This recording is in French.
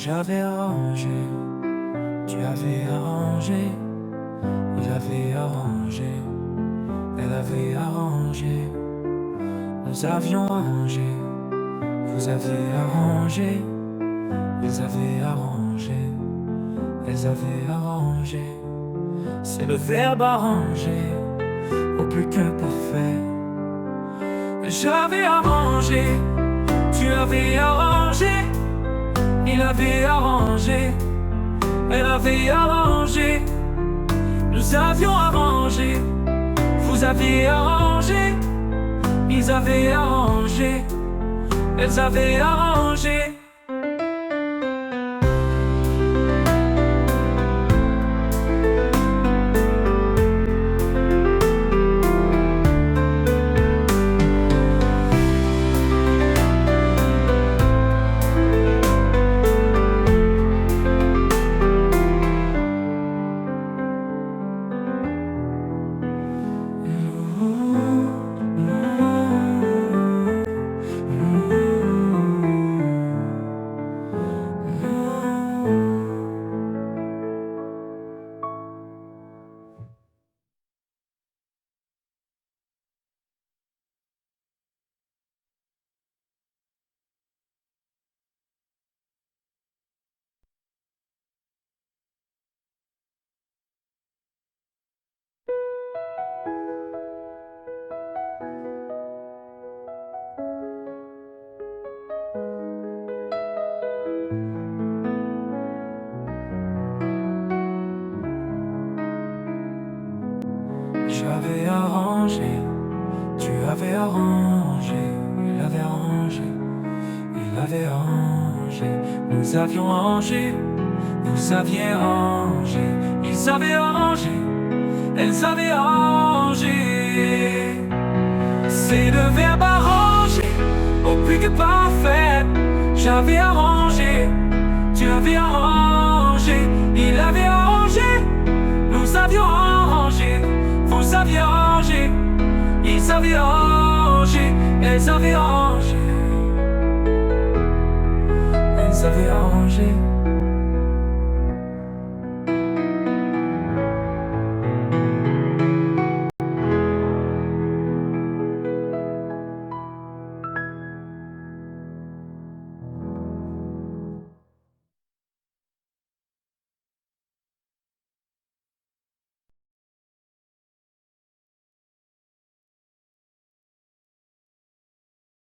J'avais arrangé, tu avais arrangé, il avait arrangé, elle avait arrangé, nous avions arrangé, vous avez arrangé, ils avaient arrangé, elles avaient arrangé. C'est le verbe arranger, au plus que parfait. J'avais arrangé, tu avais arrangé, il avait arrangé, elle avait arrangé, nous avions arrangé, vous aviez arrangé, ils avaient arrangé, elles avaient arrangé. J'avais arrangé, tu avais arrangé, il avait arrangé, il avait arrangé, nous avions arrangé, vous aviez arrangé, ils avaient arrangé, elles avaient arrangé. C'est le verbe arranger, au plus que parfait. J'avais arrangé, tu avais arrangé, il avait arrangé, nous avions arrangé, vous aviez arrangé, ils avaient arrangé, elles avaient arrangé, elles avaient arrangé.